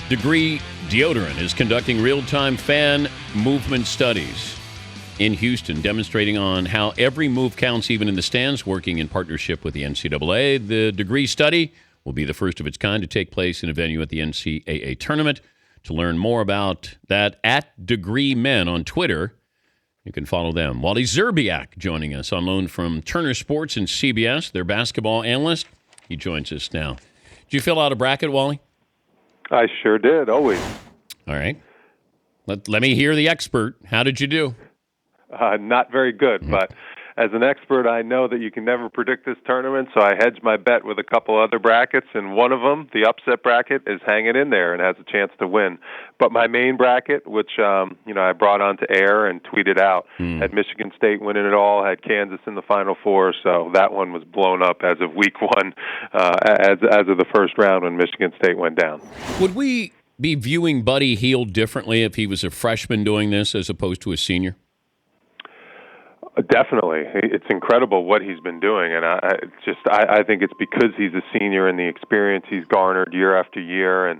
Degree Deodorant is conducting real-time fan movement studies in Houston, demonstrating on how every move counts, even in the stands, working in partnership with the NCAA. The Degree study will be the first of its kind to take place in a venue at the NCAA tournament. To learn more about that, at Degree Men on Twitter, you can follow them. Wally Szczerbiak joining us on loan from Turner Sports and CBS, their basketball analyst. He joins us now. Did you fill out a bracket, Wally? I sure did, always. All right. Let me hear the expert. How did you do? Not very good, but as an expert, I know that you can never predict this tournament, so I hedged my bet with a couple other brackets, and one of them, the upset bracket, is hanging in there and has a chance to win. But my main bracket, which I brought onto air and tweeted out, had Michigan State winning it all, had Kansas in the Final Four, so that one was blown up as of week one, as of the first round when Michigan State went down. Would we be viewing Buddy Hield differently if he was a freshman doing this as opposed to a senior? Definitely. It's incredible what he's been doing, and I think it's because he's a senior and the experience he's garnered year after year, and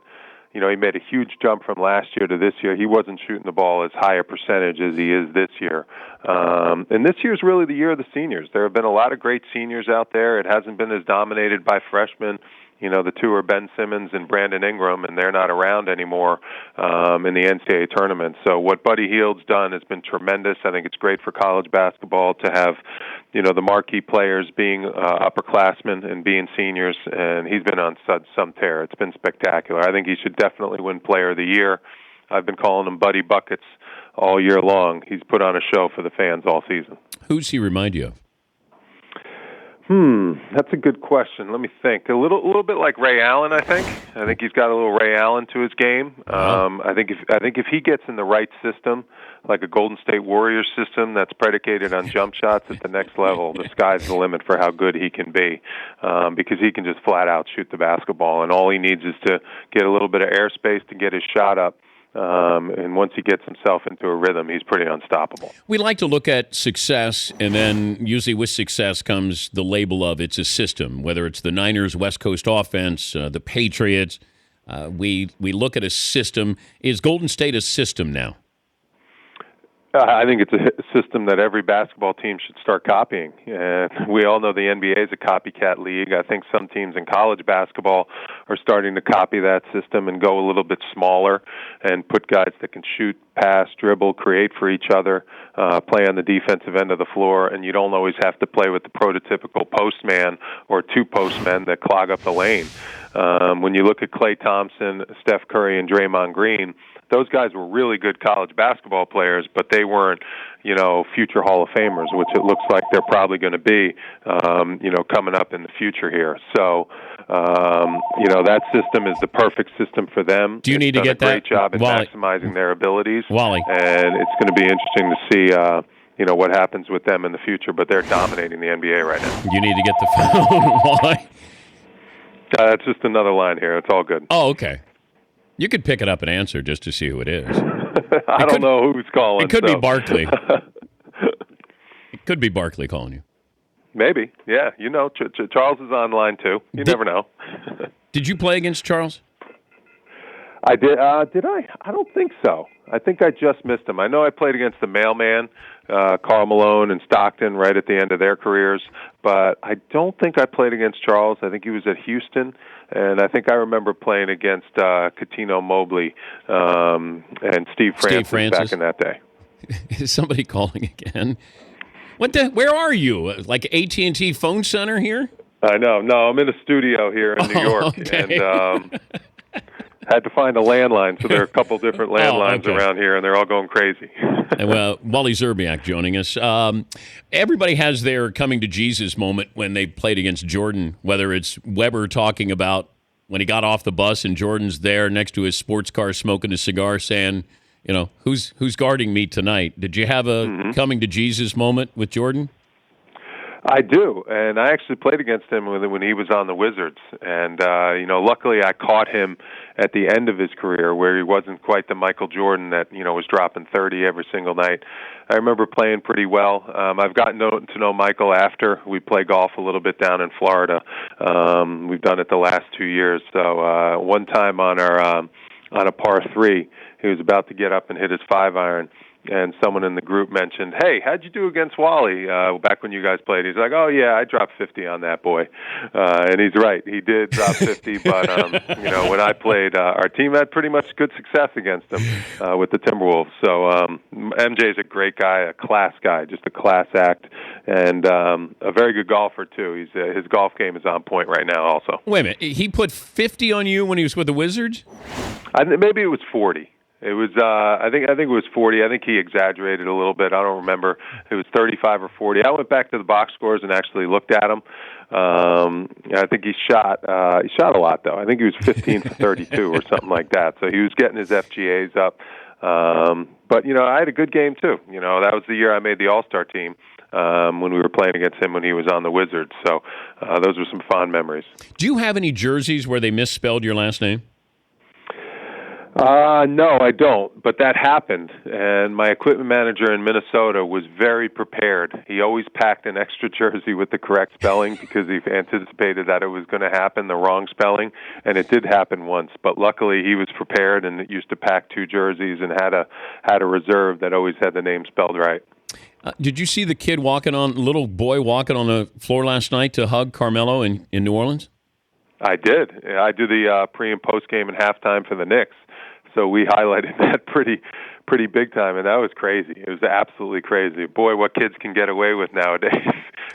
he made a huge jump from last year to this year. He wasn't shooting the ball as high a percentage as he is this year. And this year's really the year of the seniors. There have been a lot of great seniors out there. It hasn't been as dominated by freshmen. The two are Ben Simmons and Brandon Ingram, and they're not around anymore in the NCAA tournament. So what Buddy Hield's done has been tremendous. I think it's great for college basketball to have, the marquee players being upperclassmen and being seniors, and he's been on some tear. It's been spectacular. I think he should definitely win Player of the Year. I've been calling him Buddy Buckets all year long. He's put on a show for the fans all season. Who's he remind you of? That's a good question. Let me think. A little bit like Ray Allen, I think. I think he's got a little Ray Allen to his game. I think if he gets in the right system, like a Golden State Warriors system that's predicated on jump shots at the next level, the sky's the limit for how good he can be, because he can just flat out shoot the basketball, and all he needs is to get a little bit of airspace to get his shot up. And once he gets himself into a rhythm, he's pretty unstoppable. We like to look at success, and then usually with success comes the label of it's a system, whether it's the Niners West Coast offense, the Patriots. We look at a system. Is Golden State a system now? I think it's a system that every basketball team should start copying. We all know the NBA is a copycat league. I think some teams in college basketball are starting to copy that system and go a little bit smaller and put guys that can shoot, pass, dribble, create for each other, play on the defensive end of the floor, and you don't always have to play with the prototypical postman or two postmen that clog up the lane. When you look at Klay Thompson, Steph Curry, and Draymond Green, those guys were really good college basketball players, but they weren't, future Hall of Famers, which it looks like they're probably going to be, coming up in the future here. So, that system is the perfect system for them. Do you need to get that? Great job in Wally, maximizing their abilities. Wally. And it's going to be interesting to see, what happens with them in the future, but they're dominating the NBA right now. You need to get the phone, Wally. That's just another line here. It's all good. Oh, okay. You could pick it up and answer just to see who it is. I don't know who's calling. It could be Barkley. It could be Barkley calling you. Maybe. Yeah. Charles is online too. You never know. Did you play against Charles? I did. Did I? I don't think so. I think I just missed him. I know I played against the mailman, Karl Malone and Stockton, right at the end of their careers, but I don't think I played against Charles. I think he was at Houston, and I think I remember playing against Coutinho Mobley and Steve Francis back in that day. Is somebody calling again? Where are you? Like AT&T phone center here? I know. No, I'm in a studio here in New York, okay. And had to find a landline, so there are a couple different landlines around here, and they're all going crazy. Well, Wally Szczerbiak joining us. Everybody has their coming to Jesus moment when they played against Jordan, whether it's Weber talking about when he got off the bus and Jordan's there next to his sports car smoking a cigar saying, who's guarding me tonight? Did you have a coming to Jesus moment with Jordan? I do, and I actually played against him when he was on the Wizards, and luckily I caught him at the end of his career where he wasn't quite the Michael Jordan that was dropping 30 every single night. I remember playing pretty well. I've gotten to know Michael after we play golf a little bit down in Florida. We've done it the last 2 years. So one time on our on a par 3. He was about to get up and hit his 5-iron. And someone in the group mentioned, "Hey, how'd you do against Wally back when you guys played?" He's like, "Oh yeah, I dropped 50 on that boy," and he's right. He did drop 50, but when I played, our team had pretty much good success against him with the Timberwolves. So MJ's a great guy, a class guy, just a class act, and a very good golfer too. His golf game is on point right now. Also, wait a minute, he put 50 on you when he was with the Wizards? Maybe it was 40. It was, I think it was 40. I think he exaggerated a little bit. I don't remember. It was 35 or 40. I went back to the box scores and actually looked at him. I think he shot a lot though. I think he was 15 for 32 or something like that. So he was getting his FGAs up. But I had a good game too. That was the year I made the All-Star team. When we were playing against him when he was on the Wizards. So those were some fond memories. Do you have any jerseys where they misspelled your last name? No, I don't, but that happened, and my equipment manager in Minnesota was very prepared. He always packed an extra jersey with the correct spelling because he anticipated that it was going to happen, the wrong spelling, and it did happen once, but luckily he was prepared and used to pack 2 jerseys and had a reserve that always had the name spelled right. Did you see the little boy walking on the floor last night to hug Carmelo in New Orleans? I did. I do the pre- and post-game and halftime for the Knicks. So we highlighted that pretty big time, and that was crazy. It was absolutely crazy. Boy, what kids can get away with nowadays.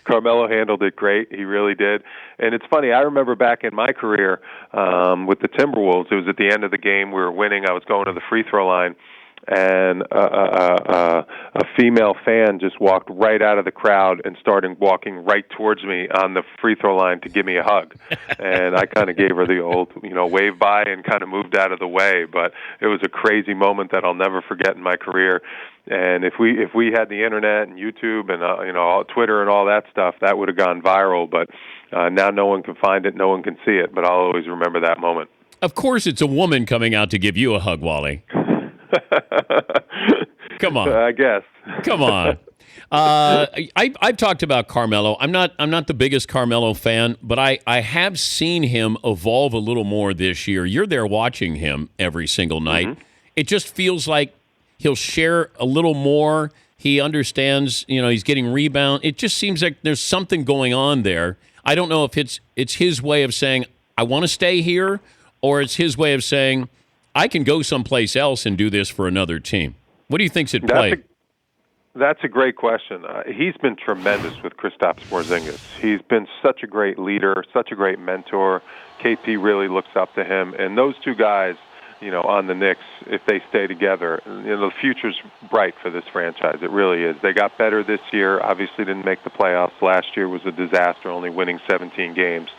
Carmelo handled it great. He really did. And it's funny, I remember back in my career with the Timberwolves, it was at the end of the game. We were winning. I was going to the free throw line, and a female fan just walked right out of the crowd and started walking right towards me on the free throw line to give me a hug. And I kind of gave her the old, wave bye and kind of moved out of the way. But it was a crazy moment that I'll never forget in my career. And if we had the internet and YouTube and Twitter and all that stuff, that would have gone viral. But now no one can find it, no one can see it. But I'll always remember that moment. Of course, it's a woman coming out to give you a hug, Wally. Come on. I guess. Come on. I've talked about Carmelo. I'm not the biggest Carmelo fan, but I have seen him evolve a little more this year. You're there watching him every single night. Mm-hmm. It just feels like he'll share a little more. He understands, he's getting rebound. It just seems like there's something going on there. I don't know if it's his way of saying, I want to stay here, or it's his way of saying, I can go someplace else and do this for another team. What do you think's at play? That's a great question. He's been tremendous with Kristaps Porzingis. He's been such a great leader, such a great mentor. KP really looks up to him. And those two guys, on the Knicks, if they stay together, the future's bright for this franchise. It really is. They got better this year. Obviously didn't make the playoffs. Last year was a disaster, only winning 17 games.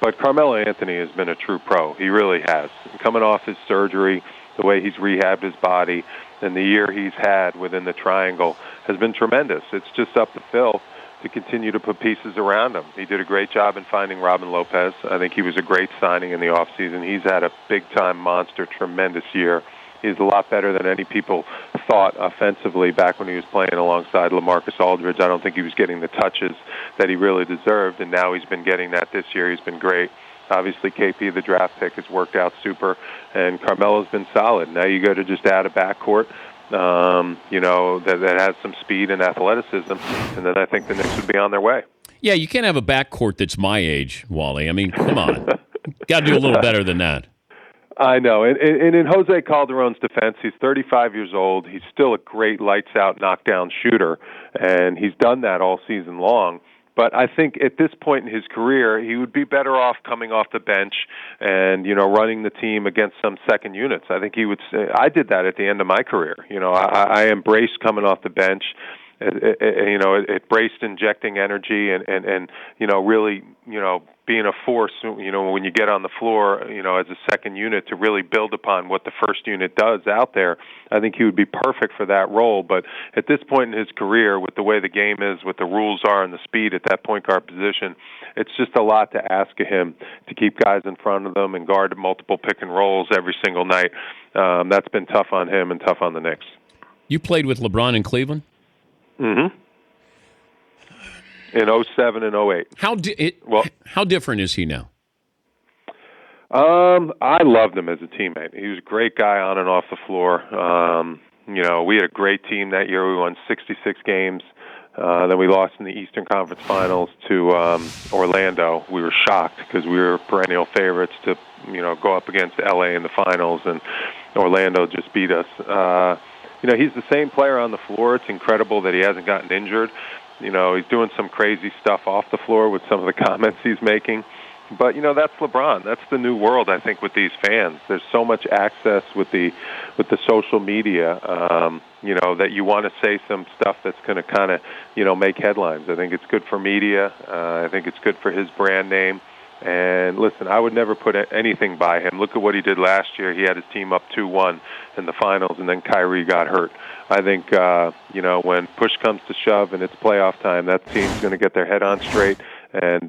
But Carmelo Anthony has been a true pro. He really has. Coming off his surgery, the way he's rehabbed his body, and the year he's had within the triangle has been tremendous. It's just up to Phil to continue to put pieces around him. He did a great job in finding Robin Lopez. I think he was a great signing in the offseason. He's had a big-time monster, tremendous year. He's a lot better than any people thought offensively back when he was playing alongside LaMarcus Aldridge. I don't think he was getting the touches that he really deserved, and now he's been getting that this year. He's been great. Obviously, KP, the draft pick, has worked out super, and Carmelo's been solid. Now you go to just add a backcourt, that has some speed and athleticism, and then I think the Knicks would be on their way. Yeah, you can't have a backcourt that's my age, Wally. I mean, come on. Got to do a little better than that. I know. And in Jose Calderon's defense, he's 35 years old. He's still a great lights-out, knockdown shooter, and he's done that all season long. But I think at this point in his career, he would be better off coming off the bench and, running the team against some second units. I think he would say, I did that at the end of my career. I embraced coming off the bench. It braced injecting energy and really, being a force, when you get on the floor, as a second unit to really build upon what the first unit does out there. I think he would be perfect for that role. But at this point in his career, with the way the game is, what the rules are and the speed at that point guard position, it's just a lot to ask of him to keep guys in front of them and guard multiple pick and rolls every single night. That's been tough on him and tough on the Knicks. You played with LeBron in Cleveland? Mm-hmm. In 07 and 08. How different is he now? I loved him as a teammate. He was a great guy on and off the floor. We had a great team that year. We won 66 games. Then we lost in the Eastern Conference Finals to Orlando. We were shocked because we were perennial favorites to, go up against LA in the finals, and Orlando just beat us. He's the same player on the floor. It's incredible that he hasn't gotten injured. He's doing some crazy stuff off the floor with some of the comments he's making. But, that's LeBron. That's the new world, I think, with these fans. There's so much access with the social media, that you want to say some stuff that's going to kind of, make headlines. I think it's good for media. I think it's good for his brand name. And listen, I would never put anything by him. Look at what he did last year. He had his team up 2-1 in the finals, and then Kyrie got hurt. I think, when push comes to shove and it's playoff time, that team's going to get their head on straight, and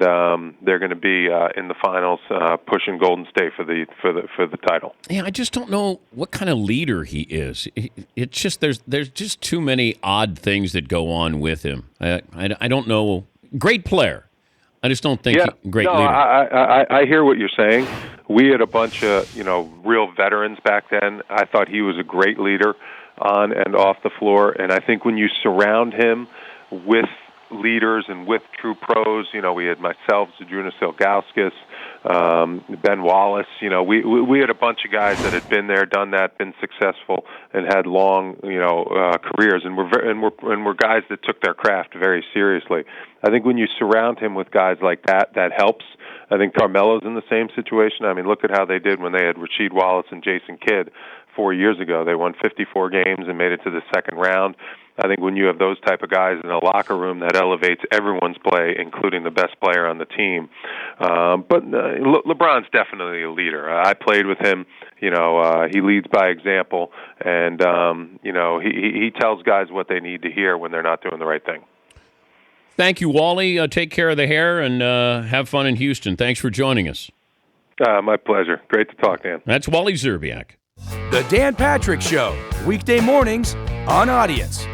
they're going to be in the finals pushing Golden State for the title. Yeah, I just don't know what kind of leader he is. It's just there's just too many odd things that go on with him. I don't know. Great player. I just don't think great leader. I hear what you're saying. We had a bunch of real veterans back then. I thought he was a great leader on and off the floor, and I think when you surround him with leaders and with true pros, we had myself, Zydrunas Ilgauskas, Ben Wallace. We had a bunch of guys that had been there, done that, been successful, and had long, careers, and we're guys that took their craft very seriously. I think when you surround him with guys like that, that helps. I think Carmelo's in the same situation. I mean, look at how they did when they had Rasheed Wallace and Jason Kidd 4 years ago. They won 54 games and made it to the second round. I think when you have those type of guys in a locker room, that elevates everyone's play, including the best player on the team. But LeBron's definitely a leader. I played with him. He leads by example, and he tells guys what they need to hear when they're not doing the right thing. Thank you, Wally. Take care of the hair and have fun in Houston. Thanks for joining us. My pleasure. Great to talk, Dan. That's Wally Szczerbiak. The Dan Patrick Show, weekday mornings on Audience.